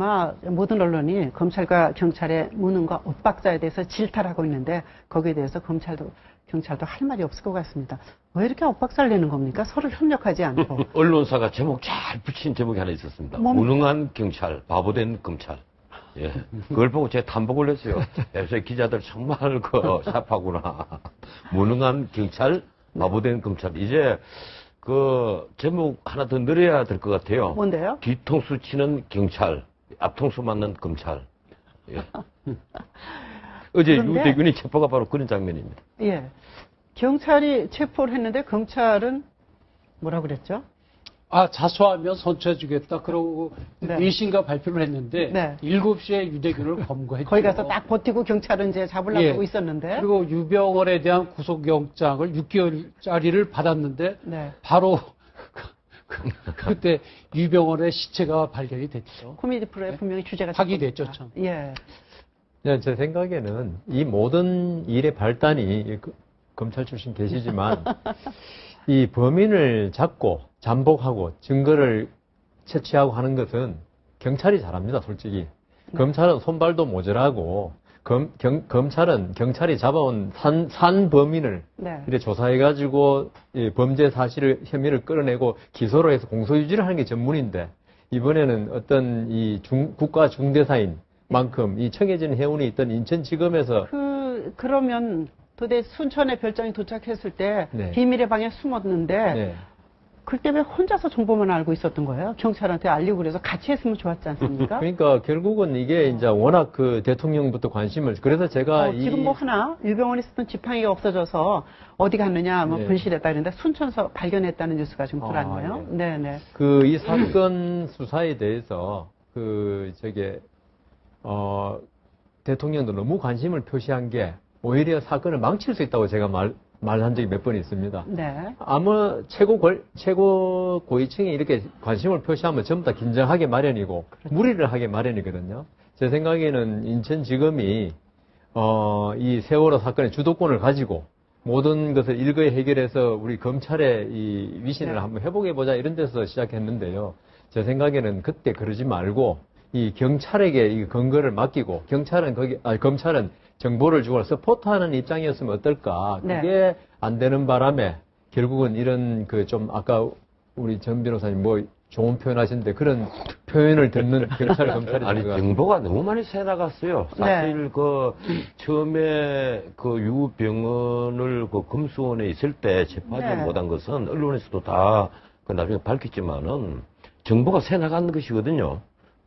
아마 모든 언론이 검찰과 경찰의 무능과 엇박자에 대해서 질타하고 있는데 거기에 대해서 경찰도 할 말이 없을 것 같습니다. 왜 이렇게 엇박자를 내는 겁니까? 서로 협력하지 않고. 언론사가 제목 잘 붙인 제목이 하나 있었습니다. 무능한 경찰, 바보된 검찰. 예. 그걸 보고 제가 탐복을 했어요. 요새 기자들 정말 샤프하구나. 무능한 경찰, 바보된 검찰. 이제 제목 하나 더 늘어야 될 것 같아요. 뭔데요? 뒤통수 치는 경찰, 앞통수 맞는 검찰. 예. 어제 유대균이 체포가 바로 그런 장면입니다. 예. 경찰이 체포를 했는데 검찰은 뭐라고 그랬죠? 자수하면 선처해주겠다. 그러고 네. 4시인가 발표를 했는데 네. 7시에 유대균을 검거했죠. 거기 가서 딱 버티고 경찰은 이제 잡으려고 하고 있었는데. 그리고 유병원에 대한 구속영장을 6개월짜리를 받았는데 네. 바로 그때 유병원의 시체가 발견이 됐죠. 코미디 프로에 분명히 주제가 파기됐죠, 참. 예. 네, 제 생각에는 이 모든 일의 발단이 검찰 출신 계시지만 이 범인을 잡고 잠복하고 증거를 채취하고 하는 것은 경찰이 잘합니다, 솔직히. 검찰은 손발도 모자라고 검찰은 경찰이 잡아온 산 범인을 네. 이렇게 조사해가지고 범죄 사실을 혐의를 끌어내고 기소를 해서 공소유지를 하는 게 전문인데 이번에는 어떤 이 국가 중대사인 만큼 이 청해진 해운이 있던 인천지검에서 그러면 도대체 순천에 별장이 도착했을 때 네. 비밀의 방에 숨었는데 네. 그때 왜 혼자서 정보만 알고 있었던 거예요? 경찰한테 알리고 그래서 같이 했으면 좋았지 않습니까? 그러니까 결국은 이게 이제 워낙 대통령부터 관심을 그래서 제가 지금 뭐 하나 유병원이 쓰던 지팡이가 없어져서 어디 갔느냐 뭐 네. 분실했다 그랬는데 순천서 발견했다는 뉴스가 지금 들어왔네요. 예. 네네. 이 사건 수사에 대해서 대통령도 너무 관심을 표시한 게 오히려 사건을 망칠 수 있다고 제가 말한 적이 몇 번 있습니다. 네. 아마 최고 고위층이 이렇게 관심을 표시하면 전부 다 긴장하게 마련이고 그렇죠. 무리를 하게 마련이거든요. 제 생각에는 인천지검이 이 세월호 사건의 주도권을 가지고 모든 것을 일거에 해결해서 우리 검찰의 이 위신을 네. 한번 회복해보자 이런 데서 시작했는데요. 제 생각에는 그때 그러지 말고 이 경찰에게 이 근거를 맡기고 검찰은 정보를 주고 서포트하는 입장이었으면 어떨까. 그게 네. 안 되는 바람에 결국은 이런 아까 우리 전 변호사님 좋은 표현 하시는데 그런 표현을 듣는 경찰, 검찰이 아니, 정보가 너무 많이 새 나갔어요. 사실 네. 처음에 유병헌을 검수원에 있을 때 재판을 네. 못한 것은 언론에서도 다 나중에 밝혔지만은 정보가 새 나가는 것이거든요.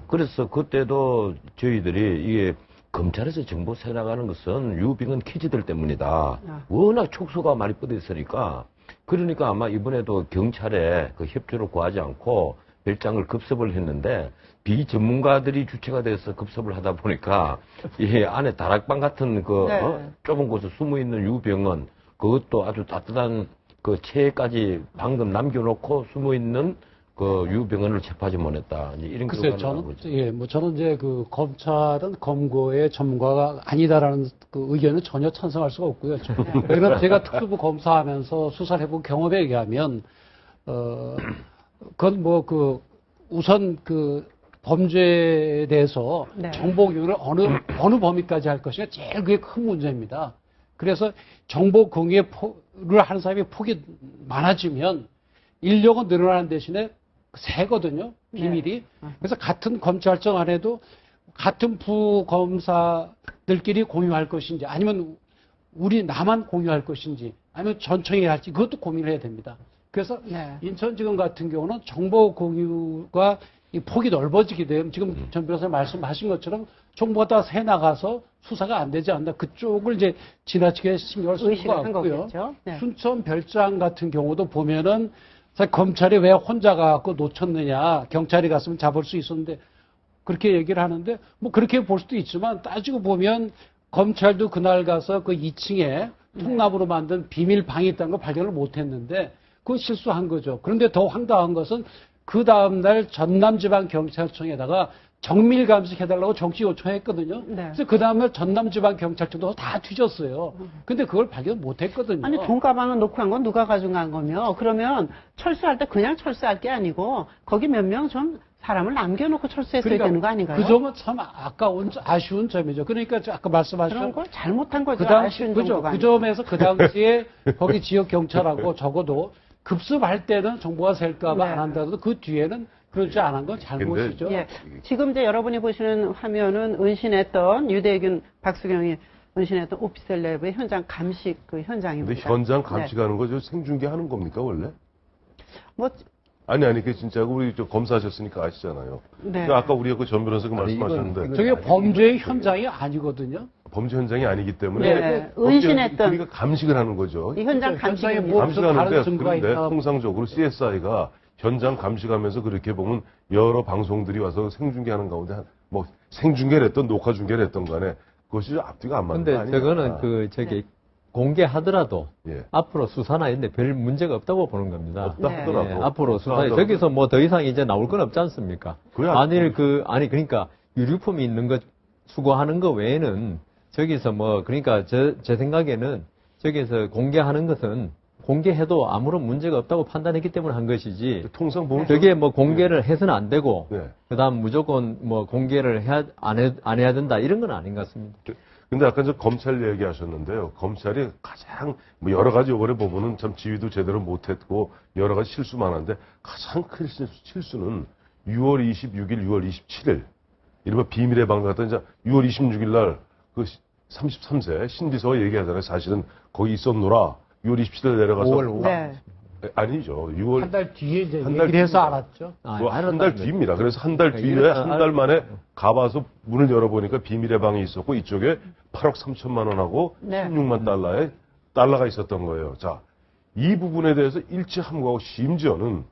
그래서 그때도 저희들이 이게 검찰에서 정보 새 나가는 것은 유병헌 키즈들 때문이다. 워낙 촉수가 많이 뻗어 있으니까. 그러니까 아마 이번에도 경찰에 협조를 구하지 않고 별장을 급습을 했는데 비전문가들이 주체가 돼서 급습을 하다 보니까 이 안에 다락방 같은 네. 좁은 곳에 숨어 있는 유병헌 그것도 아주 따뜻한 체까지 방금 남겨놓고 숨어 있는 유병헌을 체포하지 못했다. 이런 글쎄요, 저는 이제 검찰은 검거의 전문가가 아니다라는 의견은 전혀 찬성할 수가 없고요. 왜냐면 제가 특수부 검사하면서 수사를 해본 경험에 의하면, 그건 우선 범죄에 대해서 네. 정보 공유를 어느 범위까지 할 것이냐 제일 그게 큰 문제입니다. 그래서 정보 공유를 하는 사람이 폭이 많아지면 인력은 늘어나는 대신에 세거든요, 비밀이. 네. 그래서 같은 검찰청 안에도 같은 부검사들끼리 공유할 것인지 아니면 나만 공유할 것인지 아니면 전청이 할지 그것도 고민을 해야 됩니다. 그래서 네. 인천지검 같은 경우는 정보 공유가 이 폭이 넓어지게 되면 지금 전 변호사님 말씀하신 것처럼 정보가 다 새 나가서 수사가 안 되지 않나 그쪽을 이제 지나치게 신경을 쓸 수가 없고요. 네. 순천 별장 같은 경우도 보면은 검찰이 왜 혼자 가고 놓쳤느냐 경찰이 갔으면 잡을 수 있었는데 그렇게 얘기를 하는데 그렇게 볼 수도 있지만 따지고 보면 검찰도 그날 가서 2층에 통나무로 만든 비밀 방이 있다는 걸 발견을 못했는데 그건 실수한 거죠. 그런데 더 황당한 것은 그 다음날 전남지방경찰청에다가 정밀 감식해달라고 정치 요청했거든요. 네. 그래서 그 다음날 전남지방경찰청도 다 뒤졌어요. 근데 그걸 발견 못했거든요. 아니 돈가방은 놓고 한 건 누가 가져간 거며 그러면 철수할 때 그냥 철수할 게 아니고 거기 몇 명 좀 사람을 남겨놓고 철수했어야 그러니까 되는 거 아닌가요? 그 점은 참 아쉬운 점이죠. 그러니까 아까 말씀하신 그런 걸 잘못한 거죠. 그 당시, 아쉬운 그죠. 정도가 그 아니고. 점에서 그 당시에 거기 지역 경찰하고 적어도 급습할 때는 정보가 셀까봐 네. 안 한다도 그 뒤에는 그러지 않은 건 잘못이죠. 예. 지금 이제 여러분이 보시는 화면은 은신했던 유대균, 박수경이 은신했던 오피셜 랩의 현장 감식 그 현장입니다. 근데 현장 감식하는 거 저 생중계하는 겁니까 원래? 뭐, 아니 그 진짜고 우리 저 검사하셨으니까 아시잖아요. 네. 그 아까 우리가 그 전 변호사가 아니, 말씀하셨는데 저게 범죄의 현장이 아니거든요. 범죄 현장이 아니기 때문에 네. 은신했던 우리가 감식을 하는 거죠. 이 현장 현장에 감식입니다. 뭐 없어 다른 감식하는데 증거가 그런데 있다. 통상적으로 CSI가 현장 감식하면서 그렇게 보면 여러 방송들이 와서 생중계하는 가운데 뭐 생중계를 했던 녹화 중계를 했던 간에 그것이 앞뒤가 안 맞는 거 근데 아니냐. 저거는 공개하더라도 예. 앞으로 수사나 이런 데 별 문제가 없다고 보는 겁니다. 없다 네. 하더라고. 예, 앞으로 수사에 하더라도. 저기서 뭐 더 이상 이제 나올 건 없지 않습니까? 그래야 아니 그러니까 유류품이 있는 것 수거하는 거 외에는 저기서 뭐 그러니까 제 생각에는 저기서 공개하는 것은 공개해도 아무런 문제가 없다고 판단했기 때문에 한 것이지. 통상 보면 저게 뭐 공개를 해서는 안 되고 네. 그다음 무조건 뭐 공개를 안 해야 된다 이런 건 아닌 것 같습니다. 근데 아까 저 검찰 얘기하셨는데요. 검찰이 가장 뭐 여러 가지 요번에 보면은 참 지휘도 제대로 못했고 여러 가지 실수 많은데 가장 큰 실수는 6월 26일, 6월 27일 이른바 비밀의 방 같은 이제 6월 26일 날 그 33세 신비서가 얘기하잖아요. 사실은 거기 있었노라. 6월 27일 내려가서 5월 네. 아니죠. 6월 한 달 뒤에 이제 한달 얘기를 해서 뒤입니다. 알았죠. 뭐 한 달 뒤입니다. 그래서 한 달 뒤에 이랬다, 한 달 만에 가봐서 문을 열어보니까 비밀의 방이 있었고 이쪽에 8억 3천만 원하고 네. 16만 달러가 있었던 거예요. 자, 이 부분에 대해서 일치함구하고 심지어는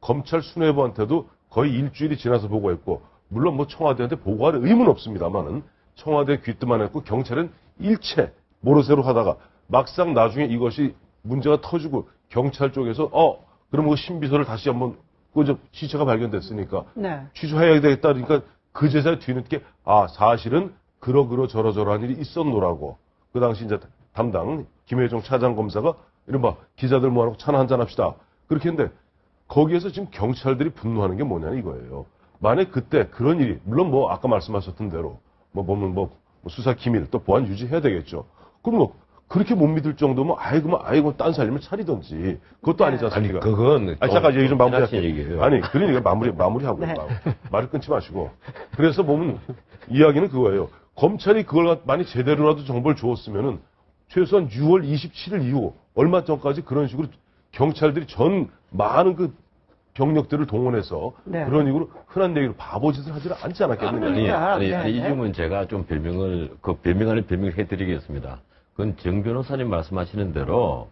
검찰 수뇌부한테도 거의 일주일이 지나서 보고했고 물론 뭐 청와대한테 보고할 의무는 없습니다만은 청와대 귀뜸만 했고 경찰은 일체 모르쇠로 하다가 막상 나중에 이것이 문제가 터지고 경찰 쪽에서 그럼 그 신비서를 다시 한번 그 시체가 발견됐으니까 네. 취소해야 되겠다 그러니까 그제서야 뒤늦게 사실은 그러그러 저러저러한 일이 있었노라고 그 당시 이제 담당 김혜정 차장검사가 이른바 기자들 모아놓고 차나 한잔 합시다 그렇게 했는데 거기에서 지금 경찰들이 분노하는 게 뭐냐는 이거예요. 만약 그때 그런 일이 물론 뭐 아까 말씀하셨던 대로 뭐 보면 뭐 수사 기밀 또 보안 유지해야 되겠죠. 그럼 뭐 그렇게 못 믿을 정도면 아이고 딴 살림을 차리던지 그것도 아니지 않습니까? 아니 그건 잠깐 얘기 좀 마무리할게요. 얘기예요. 아니 그러니까 마무리하고 네. 말을 끊지 마시고 그래서 보면 이야기는 그거예요. 검찰이 그걸 많이 제대로라도 정보를 주었으면은 최소한 6월 27일 이후 얼마 전까지 그런 식으로 경찰들이 전 많은 그 병력들을 동원해서 네. 그런 식으로 흔한 얘기로 바보짓을 하지 않지 않았겠느냐. 그러니까. 네. 이 점은 제가 좀 별명 아닌 별명을 해드리겠습니다. 그건 정 변호사님 말씀하시는 대로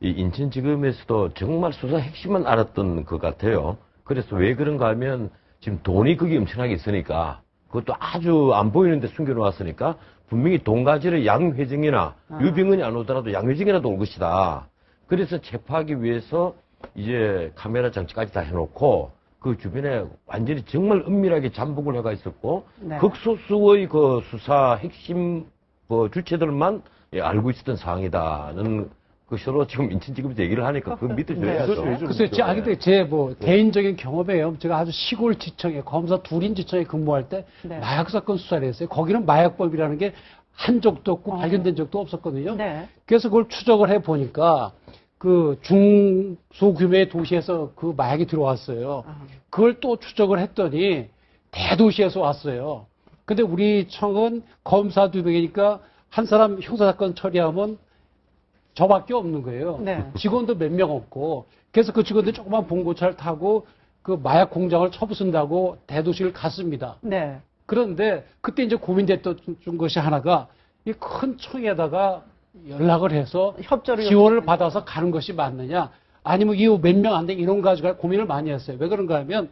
이 인천지검에서도 정말 수사 핵심만 알았던 것 같아요. 그래서 왜 그런가 하면 지금 돈이 거기 엄청나게 있으니까 그것도 아주 안 보이는데 숨겨놓았으니까 분명히 돈 가지를 양회정이나 유병은이 안 오더라도 양회정이라도 올 것이다. 그래서 체포하기 위해서 이제 카메라 장치까지 다 해놓고 그 주변에 완전히 정말 은밀하게 잠복을 해가 있었고 네. 극소수의 그 수사 핵심 그 주체들만 알고 있었던 상황이다는 것으로 지금 인천지검에서 얘기를 하니까 그거 믿어줘야죠. 네. 글쎄요, 제 개인적인 경험이에요. 제가 아주 시골 지청에, 검사 둘인 지청에 근무할 때 네. 마약 사건 수사를 했어요. 거기는 마약법이라는 게 한 적도 없고 발견된 적도 없었거든요. 네. 그래서 그걸 추적을 해 보니까 그 중소규모의 도시에서 그 마약이 들어왔어요. 그걸 또 추적을 했더니 대도시에서 왔어요. 근데 우리 청은 검사 2명이니까 한 사람 형사사건 처리하면 저밖에 없는 거예요. 네. 직원도 몇 명 없고. 그래서 그 직원들이 조그만 봉고차를 타고 그 마약 공장을 쳐부순다고 대도시를 갔습니다. 네. 그런데 그때 이제 고민됐던 것이 하나가 이 큰 청에다가 연락을 해서 협조를 지원을 요청했는데. 받아서 가는 것이 맞느냐 아니면 이 몇 명 안 돼 이런 거 가지고 고민을 많이 했어요. 왜 그런가 하면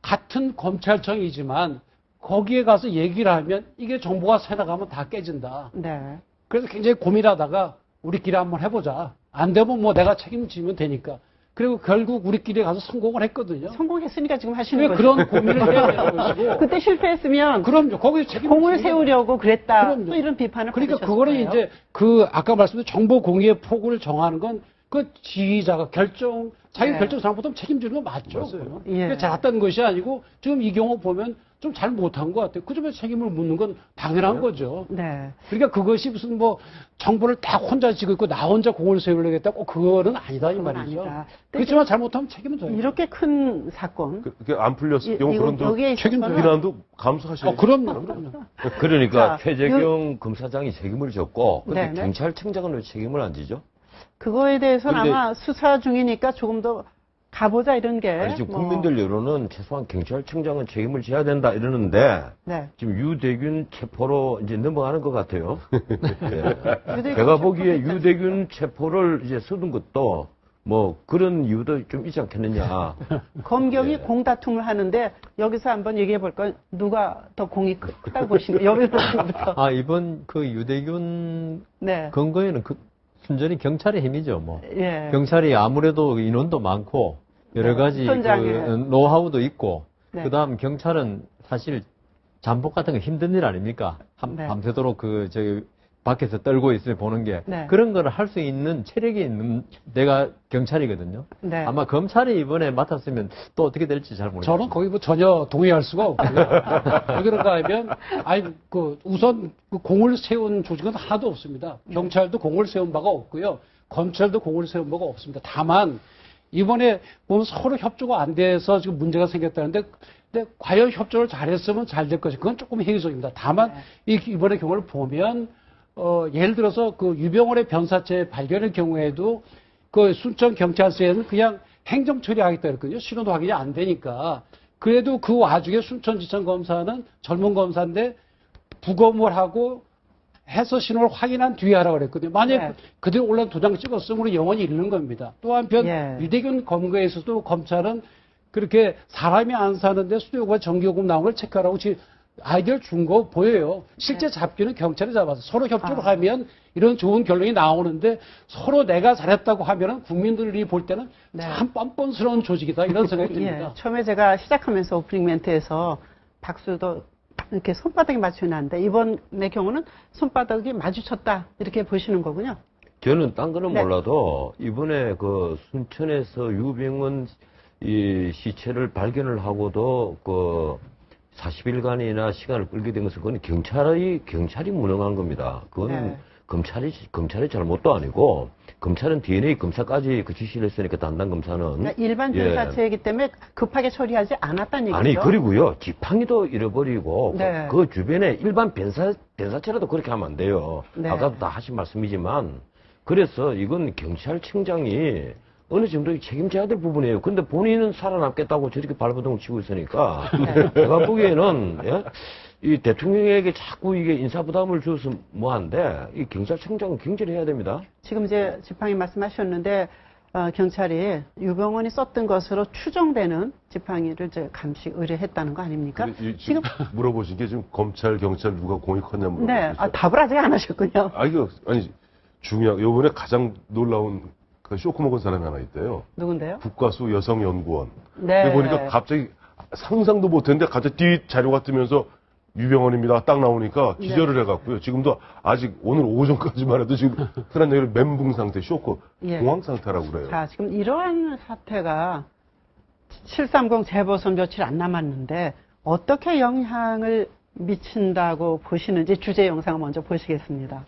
같은 검찰청이지만 거기에 가서 얘기를 하면 이게 정보가 새나가면 다 깨진다. 네. 그래서 굉장히 고민하다가 우리끼리 한번 해보자. 안 되면 뭐 내가 책임지면 되니까. 그리고 결국 우리끼리 가서 성공을 했거든요. 성공했으니까 지금 하시는 왜 거죠. 그런 고민을 해야 되는 것이고. 그때 실패했으면 그럼요. 거기서 책임을 공을 지는 세우려고 그랬다. 그럼요. 또 이런 비판을 그러니까 받으셨을 그거는 거예요. 이제 아까 말씀드린 정보 공유의 폭을 정하는 건 그 지휘자가 자기 결정 잘못하면 책임지는 건 맞죠. 그거는. 예. 그게 잘했다는 것이 아니고 지금 이 경우 보면 좀 잘 못한 것 같아요. 그 점에 책임을 묻는 건 당연한 거죠. 네. 그러니까 그것이 무슨 뭐 정보를 다 혼자 지고 있고 나 혼자 공을 세우려겠다고 그거는 아니다 이 그건 말이죠. 아니다. 그렇지만 잘못하면 책임은 져요. 이렇게 큰 사건. 그게 안 풀렸을 경우 이거 그런 여기에 책임져요. 있어서는 비난도 감수하셔야죠. 그럼요. 그러니까 자, 최재경 검사장이 책임을 졌고, 근데 네네. 경찰청장은 왜 책임을 안 지죠? 그거에 대해서는 근데- 아마 수사 중이니까 조금 더 가보자 이런 게. 아니, 지금 뭐, 국민들 여론은 최소한 경찰청장은 책임을 져야 된다 이러는데, 네. 지금 유대균 체포로 이제 넘어가는 것 같아요. 예. 유대균 제가 보기에 체포됐지 유대균 체포를 이제 서둔 것도 뭐 그런 이유도 좀 있지 않겠느냐. 검경이 예. 공다툼을 하는데 여기서 한번 얘기해 볼까요? 누가 더 공이 크다고 보시는 여기서부터. 아, 이번 그 유대균 네. 근거에는 순전히 경찰의 힘이죠, 뭐. 예. 경찰이 아무래도 인원도 많고 여러 네, 가지 현장에. 그 노하우도 있고 네. 그다음 경찰은 사실 잠복 같은 거 힘든 일 아닙니까? 네. 밤새도록 저기 밖에서 떨고 있으면 보는 게 네. 그런 거를 할 수 있는 체력이 있는 내가 경찰이거든요. 네. 아마 검찰이 이번에 맡았으면 또 어떻게 될지 잘 모르겠어요. 저는 거기 뭐 전혀 동의할 수가 없고요. 왜 그런가 하면, 우선 그 공을 세운 조직은 하나도 없습니다. 경찰도 공을 세운 바가 없고요. 검찰도 공을 세운 바가 없습니다. 다만, 이번에 보면 서로 협조가 안 돼서 지금 문제가 생겼다는데, 근데 과연 협조를 잘했으면 잘 될 것이, 그건 조금 회의적입니다. 다만, 이번의 경우를 보면, 예를 들어서 그 유병원의 변사체 발견의 경우에도 그 순천 경찰서에는 그냥 행정 처리하겠다 그랬거든요. 신원도 확인이 안 되니까. 그래도 그 와중에 순천지청 검사는 젊은 검사인데 부검을 하고 해서 신원을 확인한 뒤에 하라고 그랬거든요. 만약에 네. 그대로 올라온 도장 찍었으면 우리 영원히 잃는 겁니다. 또 한편 예. 유대균 검거에서도 검찰은 그렇게 사람이 안 사는데 수도요금과 전기요금 나온 걸 체크하라고 지금 아이디어를 준 거 보여요. 실제 잡기는 경찰이 잡아서 서로 협조를 하면 이런 좋은 결론이 나오는데 서로 내가 잘했다고 하면은 국민들이 볼 때는 네. 참 뻔뻔스러운 조직이다 이런 생각이 듭니다. 예. 처음에 제가 시작하면서 오프닝 멘트에서 박수도 이렇게 손바닥에 맞춰놨는데 이번의 경우는 손바닥이 마주쳤다 이렇게 보시는 거군요. 저는 딴 거는 네. 몰라도 이번에 그 순천에서 유병원 이 시체를 발견을 하고도 그 40일간이나 시간을 끌게 된 것은 그건 경찰이 무능한 겁니다. 그건 네. 검찰의 잘못도 아니고 검찰은 DNA 검사까지 그 지시를 했으니까 담당 검사는 그러니까 일반 예. 변사체이기 때문에 급하게 처리하지 않았다는 얘기죠. 아니 그리고요 지팡이도 잃어버리고 네. 그 주변에 일반 변사체라도 그렇게 하면 안 돼요. 네. 아까도 다 하신 말씀이지만 그래서 이건 경찰청장이 어느 정도 책임져야 될 부분이에요. 근데 본인은 살아남겠다고 저렇게 발버둥을 치고 있으니까 네. 제가 보기에는 예? 이 대통령에게 자꾸 이게 인사부담을 줘서 뭐한데 이 경찰청장은 경질해야 됩니다. 지금 이제 지팡이 말씀하셨는데 경찰이 유병원이 썼던 것으로 추정되는 지팡이를 이제 감식 의뢰했다는 거 아닙니까? 근데 지금 물어보신 게 지금 검찰, 경찰 누가 공이 컸냐 물어보신 네, 거죠. 답을 아직 안 하셨군요. 아니 요번에 가장 놀라운 그 쇼크 먹은 사람이 하나 있대요. 누군데요? 국가수 여성연구원. 네. 근데 보니까 갑자기 상상도 못했는데 갑자기 뒷 자료가 뜨면서 유병원입니다. 딱 나오니까 기절을 해갖고요. 지금도 아직 오늘 오전까지만 해도 지금 흔한 얘기로 멘붕 상태, 쇼크, 예. 공황 상태라고 그래요. 자, 지금 이러한 사태가 730 재보선 며칠 안 남았는데 어떻게 영향을 미친다고 보시는지 주제 영상을 먼저 보시겠습니다.